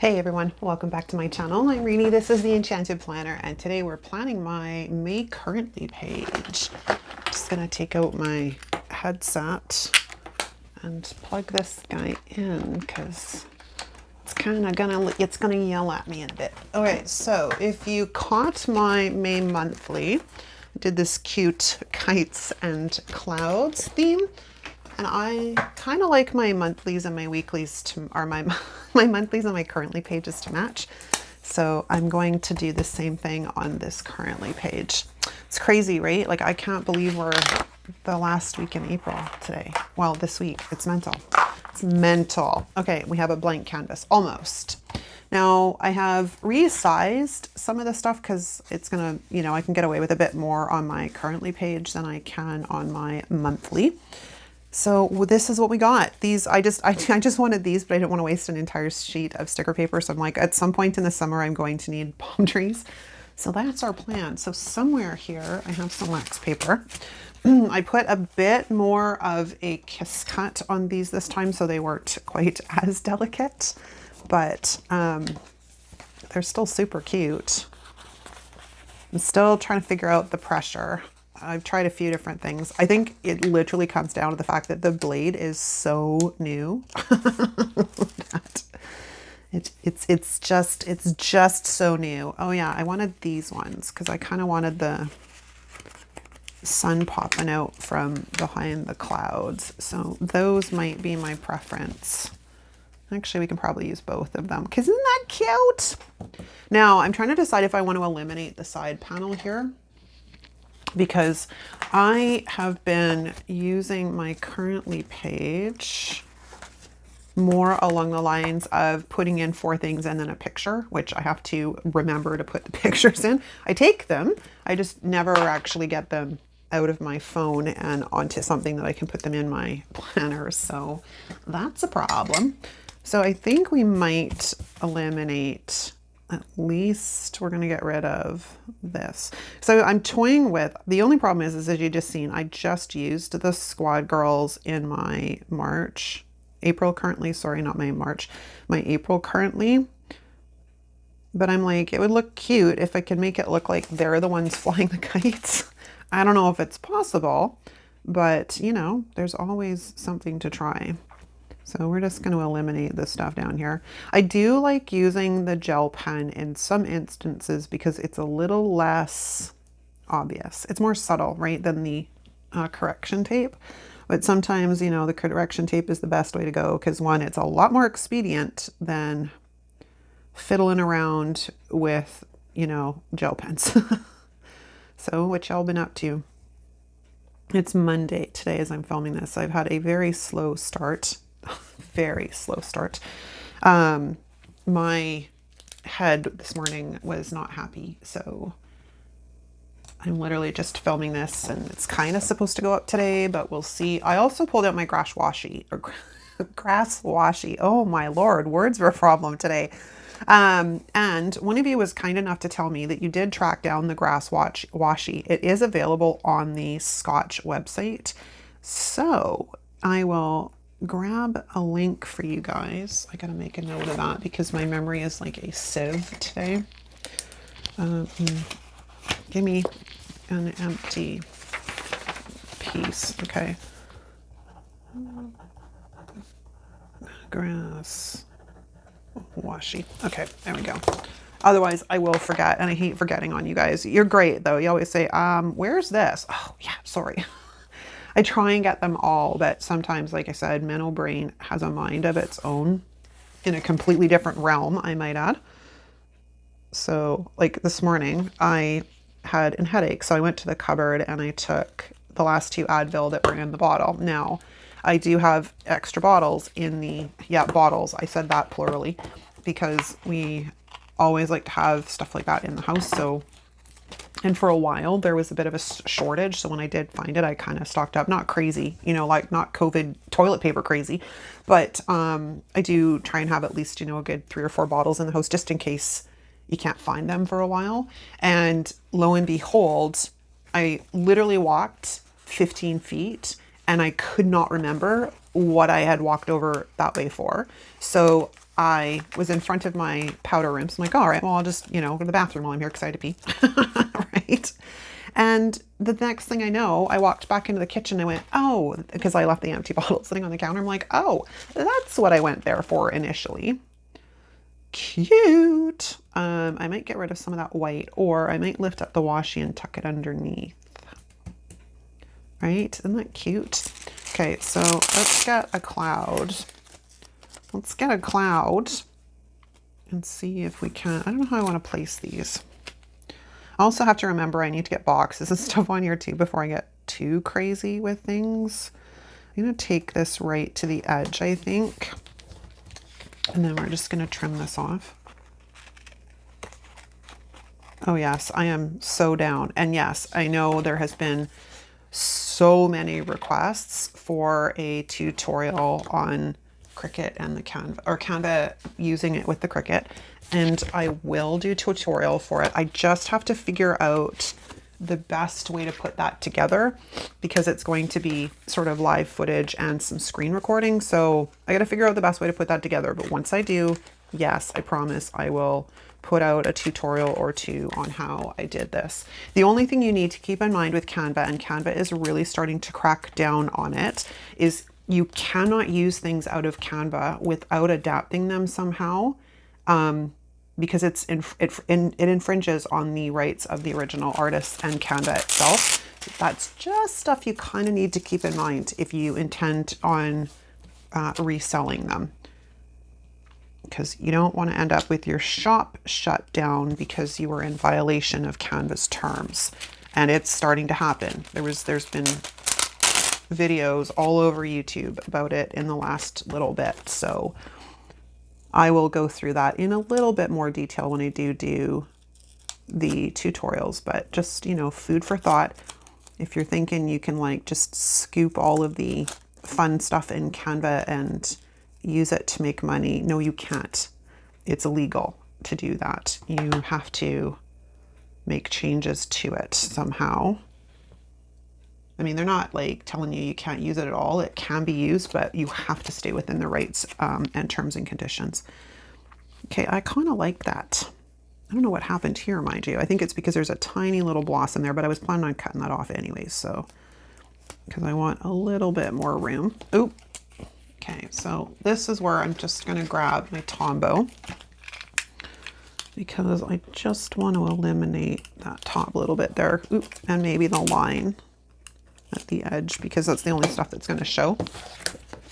Hey everyone, welcome back to my channel. I'm Rini, this is the Enchanted Planner, and today we're planning my May Currently page. Just gonna take out my headset and plug this guy in because it's gonna yell at me in a bit. Okay, so if you caught my May monthly, I did this cute kites and clouds theme. And I kind of like my monthlies and my weeklies to, or my monthlies and my currently pages to match. So I'm going to do the same thing on this currently page. It's crazy, right? Like I can't believe we're the last week in April today. Well, this week, it's mental. It's mental. Okay, we have a blank canvas, almost. Now I have resized some of the stuff because it's gonna, I can get away with a bit more on my currently page than I can on my monthly. So this is what we got. These, I just wanted these, but I didn't want to waste an entire sheet of sticker paper. So I'm like, at some point in the summer, I'm going to need palm trees. So that's our plan. So somewhere here, I have some wax paper. I put a bit more of a kiss cut on these this time, so they weren't quite as delicate, but they're still super cute. I'm still trying to figure out the pressure. I've tried a few different things. I think it literally comes down to the fact that the blade is so new. It's just so new. Oh yeah, I wanted these ones because I kind of wanted the sun popping out from behind the clouds. So those might be my preference. Actually, we can probably use both of them because isn't that cute? Now I'm trying to decide if I want to eliminate the side panel here, because I have been using my currently page more along the lines of putting in 4 things and then a picture, which I have to remember to put the pictures in. I take them, I just never actually get them out of my phone and onto something that I can put them in my planner. So that's a problem. So I think we might eliminate, at least we're going to get rid of this. So I'm toying with, the only problem is as you just seen, I just used the Squad Girls in my April currently, sorry, not my March, my April currently. But I'm like, it would look cute if I could make it look like they're the ones flying the kites. I don't know if it's possible, but there's always something to try. So we're just going to eliminate this stuff down here. I do like using the gel pen in some instances because it's a little less obvious. It's more subtle, right, than the correction tape. But sometimes, the correction tape is the best way to go because one, it's a lot more expedient than fiddling around with, gel pens. So what y'all been up to? It's Monday today as I'm filming this. I've had a very slow start. Very slow start. My head this morning was not happy, so I'm literally just filming this and it's kind of supposed to go up today, but we'll see. I also pulled out my grass washi. Oh my Lord, words were a problem today. And one of you was kind enough to tell me that you did track down the grass washi. It is available on the Scotch website. So I will grab a link for you guys. I gotta make a note of that because my memory is like a sieve today. Give me an empty piece. Okay. Grass washi. Okay, there we go. Otherwise I will forget, and I hate forgetting on you guys. You're great though. You always say, where's this? Oh yeah, sorry. I try and get them all, but sometimes, like I said, mental brain has a mind of its own in a completely different realm, I might add. So like this morning, I had a headache. So I went to the cupboard and I took the last 2 Advil that were in the bottle. Now, I do have extra bottles in the, bottles. I said that plurally because we always like to have stuff like that in the house. So, and for a while there was a bit of a shortage. So when I did find it, I kind of stocked up, not crazy, like not COVID toilet paper crazy, but I do try and have at least, a good 3 or 4 bottles in the house just in case you can't find them for a while. And lo and behold, I literally walked 15 feet and I could not remember what I had walked over that way for. So I was in front of my powder room. So I'm like, all right, well, I'll just, go to the bathroom while I'm here because I had to pee. Right. And the next thing I know, I walked back into the kitchen and I went, oh, because I left the empty bottle sitting on the counter. I'm like, oh, that's what I went there for initially. Cute. I might get rid of some of that white, or I might lift up the washi and tuck it underneath. Right? Isn't that cute? Okay, so let's get a cloud. Let's get a cloud and see if we can. I don't know how I want to place these. I also have to remember I need to get boxes and stuff on here too before I get too crazy with things. I'm going to take this right to the edge, I think. And then we're just going to trim this off. Oh yes, I am so down. And yes, I know there has been so many requests for a tutorial on Cricut and the Canva, or Canva using it with the Cricut. And I will do a tutorial for it. I just have to figure out the best way to put that together because it's going to be sort of live footage and some screen recording. So I got to figure out the best way to put that together. But once I do, yes, I promise I will put out a tutorial or two on how I did this. The only thing you need to keep in mind with Canva, and Canva is really starting to crack down on it, is you cannot use things out of Canva without adapting them somehow. Because it infringes on the rights of the original artist and Canva itself. That's just stuff you kind of need to keep in mind if you intend on reselling them. Because you don't want to end up with your shop shut down because you were in violation of Canva's terms. And it's starting to happen. There's been videos all over YouTube about it in the last little bit. So I will go through that in a little bit more detail when I do the tutorials, but just, food for thought. If you're thinking you can like just scoop all of the fun stuff in Canva and use it to make money, no, you can't. It's illegal to do that. You have to make changes to it somehow. I mean, they're not like telling you can't use it at all. It can be used, but you have to stay within the rights and terms and conditions. Okay, I kind of like that. I don't know what happened here, mind you. I think it's because there's a tiny little blossom there, but I was planning on cutting that off anyways, so, because I want a little bit more room. Oop. Okay, so this is where I'm just going to grab my Tombow because I just want to eliminate that top little bit there. Oop, and maybe the line at the edge because that's the only stuff that's going to show.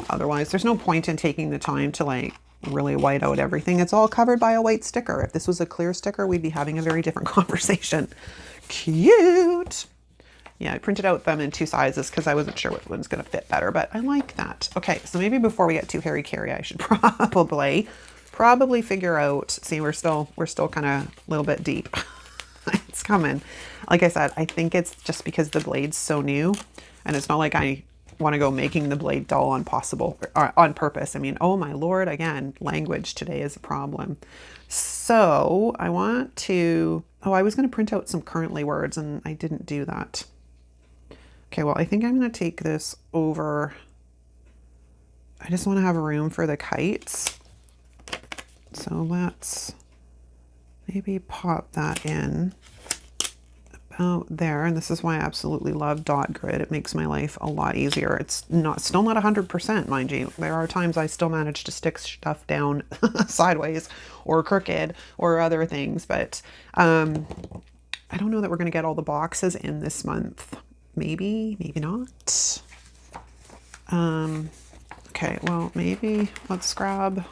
Otherwise, there's no point in taking the time to like really white out everything. It's all covered by a white sticker. If this was a clear sticker, we'd be having a very different conversation. Cute. Yeah, I printed out them in two sizes because I wasn't sure which one's going to fit better, but I like that. Okay, so maybe before we get too hairy-carry, I should probably figure out, see, we're still kind of a little bit deep. It's coming. Like I said, I think it's just because the blade's so new, and it's not like I want to go making the blade dull on purpose. I mean, oh my Lord, again, language today is a problem. So I want to, I was going to print out some currently words and I didn't do that. Okay, well, I think I'm going to take this over. I just want to have room for the kites. So let's maybe pop that in about there. And this is why I absolutely love dot grid. It makes my life a lot easier. It's still not 100%, mind you. There are times I still manage to stick stuff down sideways or crooked or other things, but I don't know that we're going to get all the boxes in this month. Maybe, maybe not. Okay, well, maybe let's grab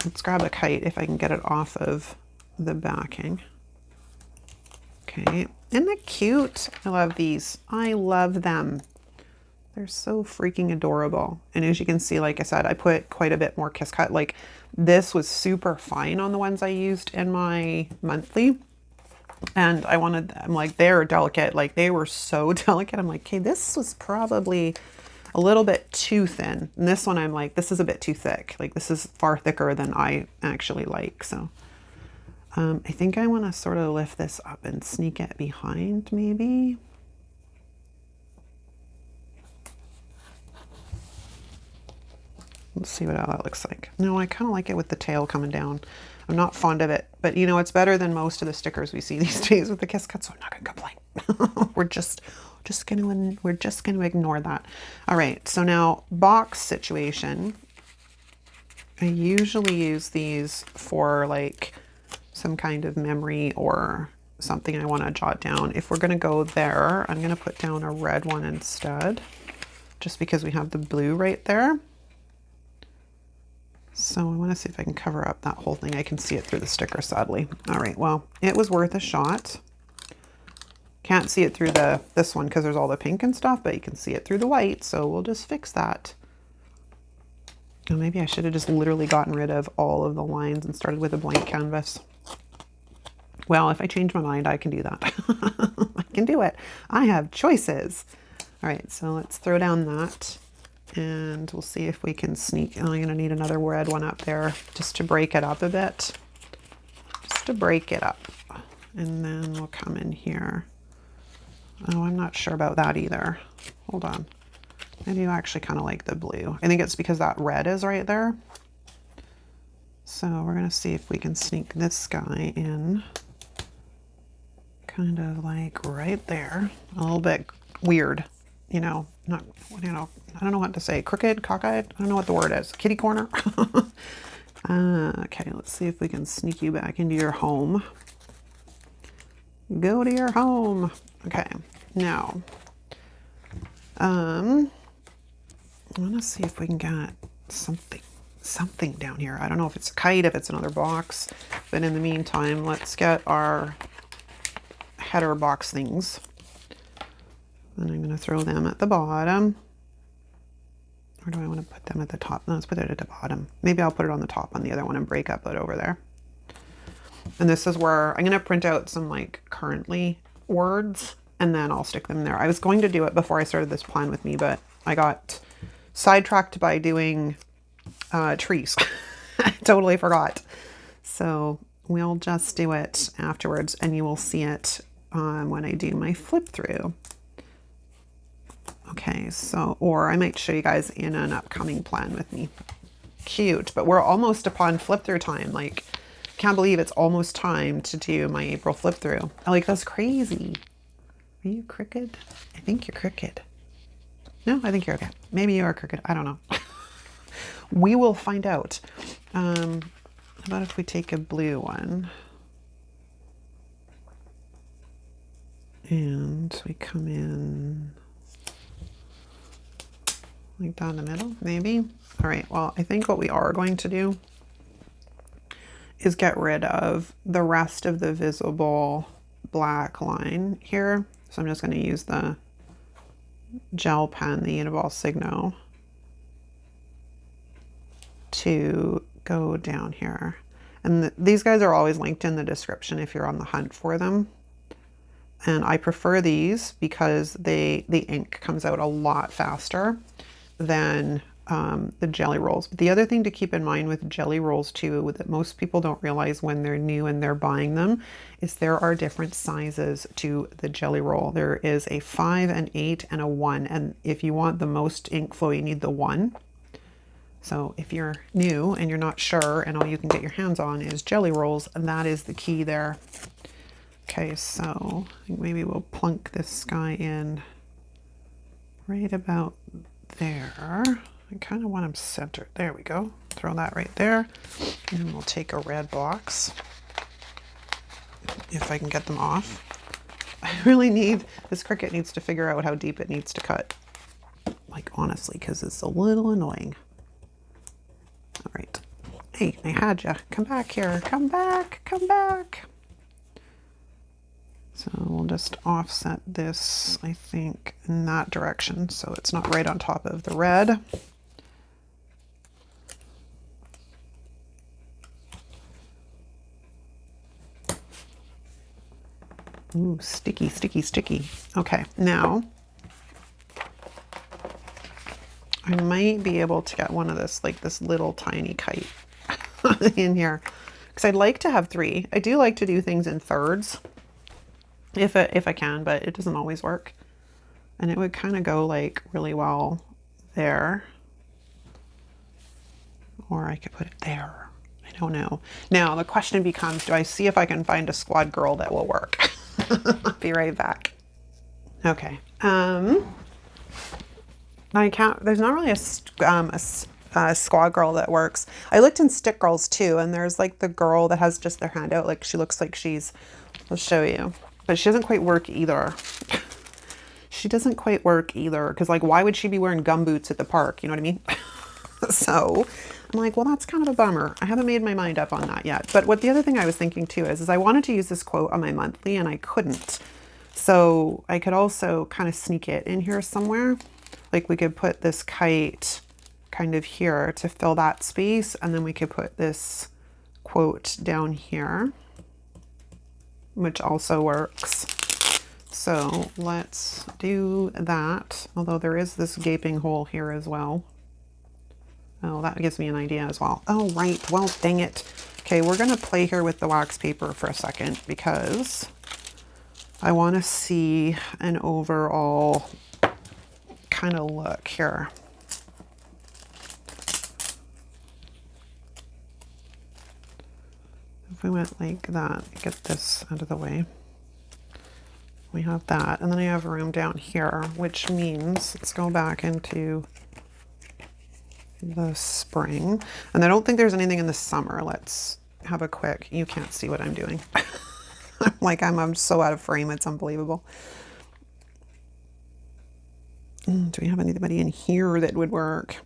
a kite if I can get it off of the backing. Okay, isn't that cute? I love these. I love them. They're so freaking adorable. And as you can see, like I said, I put quite a bit more Kiss Cut. Like this was super fine on the ones I used in my monthly. And I'm like, they're delicate. Like they were so delicate. I'm like, okay, this was probably a little bit too thin. And this one, I'm like, this is a bit too thick. Like this is far thicker than I actually like. So I think I want to sort of lift this up and sneak it behind maybe. Let's see what that looks like. No, I kind of like it with the tail coming down. I'm not fond of it, but you know, it's better than most of the stickers we see these days with the Kiss Cut, so I'm not gonna complain. we're just gonna ignore that. All right, so now box situation. I usually use these for like some kind of memory or something I want to jot down. If we're gonna go there, I'm gonna put down a red one instead, just because we have the blue right there. So I want to see if I can cover up that whole thing. I can see it through the sticker, sadly. All right, well, it was worth a shot. Can't see it through this one because there's all the pink and stuff, but you can see it through the white, so we'll just fix that. Oh, maybe I should have just literally gotten rid of all of the lines and started with a blank canvas. Well, if I change my mind, I can do that. I can do it. I have choices. All right, so let's throw down that. And we'll see if we can sneak. I'm going to need another red one up there just to break it up a bit. Just to break it up. And then we'll come in here. Oh, I'm not sure about that either. Hold on. Maybe you actually kind of like the blue. I think it's because that red is right there. So we're going to see if we can sneak this guy in. Kind of like right there. A little bit weird. You know, not, you know, I don't know what to say. Crooked, cockeyed, I don't know what the word is. Kitty corner. Okay, let's see if we can sneak you back into your home. Go to your home. Okay, now, I want to see if we can get something down here. I don't know if it's a kite, if it's another box, but in the meantime, let's get our header box things. And I'm going to throw them at the bottom. Or do I want to put them at the top? No, let's put it at the bottom. Maybe I'll put it on the top on the other one and break up it over there. And this is where I'm going to print out some like currently words and then I'll stick them there. I was going to do it before I started this plan with me, but I got sidetracked by doing trees. I totally forgot. So we'll just do it afterwards and you will see it when I do my flip through. Okay, so, or I might show you guys in an upcoming plan with me. Cute, but we're almost upon flip through time. Like, can't believe it's almost time to do my April flip through. Like, that's crazy. Are you crooked? I think you're crooked. No, I think you're okay. Maybe you are crooked. I don't know. We will find out. How about if we take a blue one? And we come in like down the middle, maybe. All right, well, I think what we are going to do is get rid of the rest of the visible black line here. So I'm just going to use the gel pen, the Uniball Signo, to go down here. And these guys are always linked in the description if you're on the hunt for them. And I prefer these because the ink comes out a lot faster than the jelly rolls. But the other thing to keep in mind with jelly rolls too, that most people don't realize when they're new and they're buying them, is there are different sizes to the jelly roll. There is a 5, an 8, and a 1. And if you want the most ink flow, you need the 1. So if you're new and you're not sure and all you can get your hands on is jelly rolls, and that is the key there. Okay, so I think maybe we'll plunk this guy in right about there. I kind of want him centered. There we go. Throw that right there. And we'll take a red box if I can get them off. I really need, this Cricut needs to figure out how deep it needs to cut. Like honestly, because it's a little annoying. All right. Hey, I had ya. Come back here. Come back. Come back. So we'll just offset this, I think, in that direction so it's not right on top of the red. Ooh, sticky, sticky, sticky. Okay, now I might be able to get one of this, like this little tiny kite in here, because I'd like to have 3. I do like to do things in thirds. If I can, but it doesn't always work. And it would kind of go like really well there. Or I could put it there. I don't know. Now the question becomes, do I see if I can find a squad girl that will work? I'll be right back. Okay. I can't, there's not really a squad girl that works. I looked in stick girls too, and there's like the girl that has just their hand out. Like she looks like she's, I'll show you, but she doesn't quite work either. She doesn't quite work either. Cause like, why would she be wearing gumboots at the park? You know what I mean? So I'm like, well, that's kind of a bummer. I haven't made my mind up on that yet. But what the other thing I was thinking too is I wanted to use this quote on my monthly and I couldn't. So I could also kind of sneak it in here somewhere. Like we could put this kite kind of here to fill that space. And then we could put this quote down here, which also works. So let's do that. Although there is this gaping hole here as well. Oh, that gives me an idea as well. Oh, right. Well, dang it. Okay, we're going to play here with the wax paper for a second because I want to see an overall kind of look here. If we went like that, get this out of the way. We have that. And then I have room down here, which means let's go back into the spring. And I don't think there's anything in the summer. Let's have a quick, you can't see what I'm doing. I'm so out of frame, it's unbelievable. Do we have anybody in here that would work?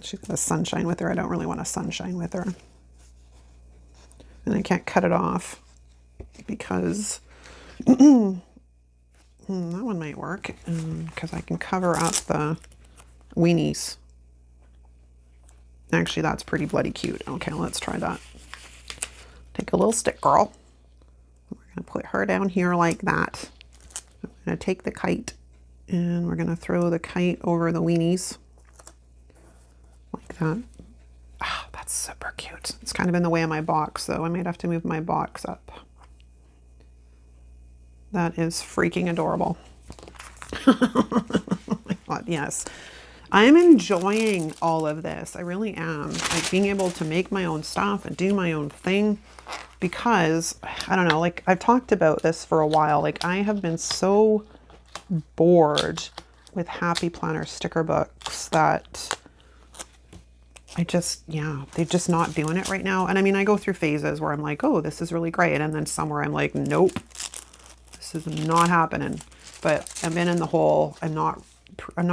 She's got a sunshine with her. I don't really want a sunshine with her. And I can't cut it off because that one might work because I can cover up the weenies. Actually, that's pretty bloody cute. Okay, let's try that. Take a little stick girl. We're going to put her down here like that. I'm going to take the kite and we're going to throw the kite over the weenies like that. Ah, that's super cute. It's kind of in the way of my box, though. I might have to move my box up. That is freaking adorable. Oh my God, yes. I'm enjoying all of this. I really am. Like being able to make my own stuff and do my own thing because, I don't know, like I've talked about this for a while. Like I have been so bored with Happy Planner sticker books that I just, yeah, they're just not doing it right now. And I mean, I go through phases where I'm like, oh, this is really great. And then somewhere I'm like, nope, this is not happening. But I've been in the hole. I'm not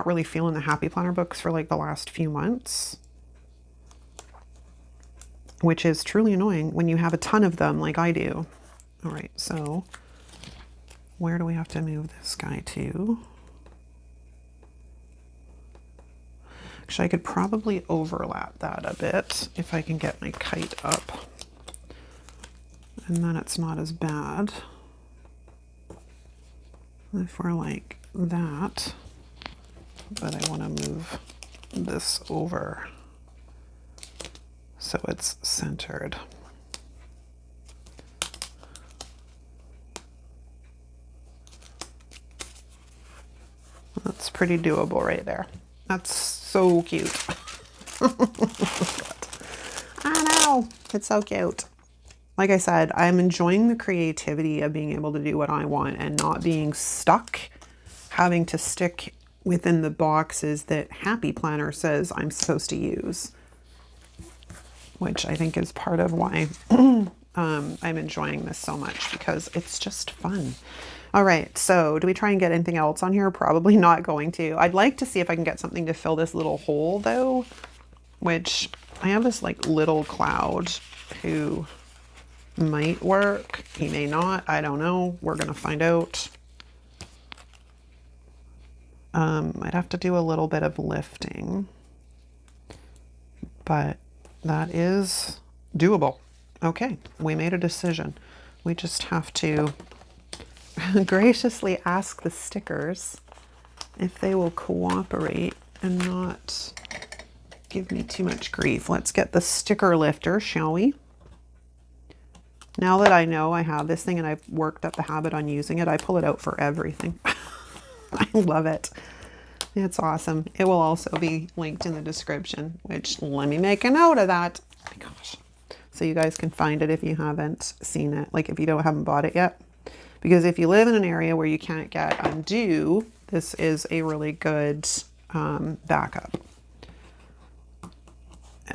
really feeling the Happy Planner books for like the last few months, which is truly annoying when you have a ton of them like I do. All right, so where do we have to move this guy to? Actually, I could probably overlap that a bit if I can get my kite up. And then it's not as bad. If we're like that. But I want to move this over so it's centered. That's pretty doable right there. That's so cute. I know, it's so cute. Like I said, I'm enjoying the creativity of being able to do what I want and not being stuck having to stick within the boxes that Happy Planner says I'm supposed to use, which I think is part of why I'm enjoying this so much because it's just fun. All right, so do we try and get anything else on here? Probably not going to. I'd like to see if I can get something to fill this little hole though, which I have this like little cloud who might work. He may not, I don't know. We're gonna find out. I'd have to do a little bit of lifting, but that is doable. Okay, we made a decision. We just have to graciously ask the stickers if they will cooperate and not give me too much grief. Let's get the sticker lifter, shall we? Now that I know I have this thing and I've worked up the habit on using it, I pull it out for everything. I love it. It's awesome. It will also be linked in the description, which let me make a note of that. Oh my gosh. So you guys can find it if you haven't seen it, like if you haven't bought it yet. Because if you live in an area where you can't get Undo, this is a really good backup.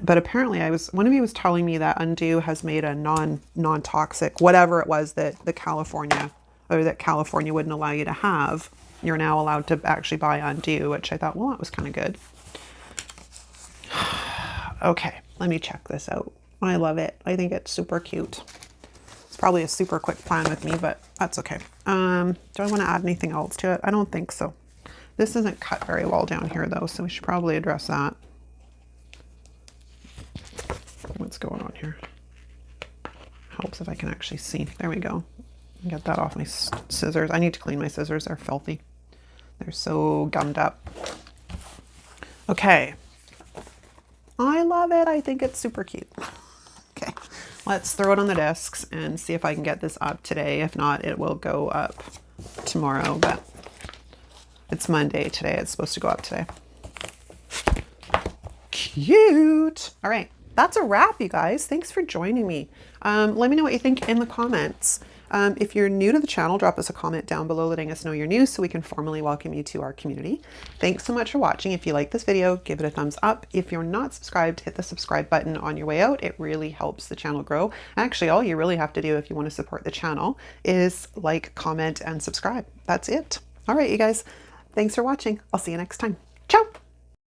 But apparently one of you was telling me that Undo has made a non-toxic, whatever it was that California wouldn't allow you to have. You're now allowed to actually buy Undo, which I thought, well, that was kind of good. Okay, let me check this out. I love it. I think it's super cute. It's probably a super quick plan with me, but that's okay. Do I want to add anything else to it? I don't think so. This isn't cut very well down here though, so we should probably address that. What's going on here? Helps if I can actually see. There we go. Get that off my scissors. I need to clean my scissors. They're filthy. They're so gummed up. Okay. I love it. I think it's super cute. Okay. Let's throw it on the discs and see if I can get this up today. If not, it will go up tomorrow, but it's Monday today. It's supposed to go up today. Cute. All right. That's a wrap, you guys. Thanks for joining me. Let me know what you think in the comments. If you're new to the channel, drop us a comment down below letting us know you're new so we can formally welcome you to our community. Thanks so much for watching. If you like this video, give it a thumbs up. If you're not subscribed, hit the subscribe button on your way out. It really helps the channel grow. Actually, all you really have to do if you want to support the channel is like, comment, and subscribe. That's it. All right, you guys. Thanks for watching. I'll see you next time.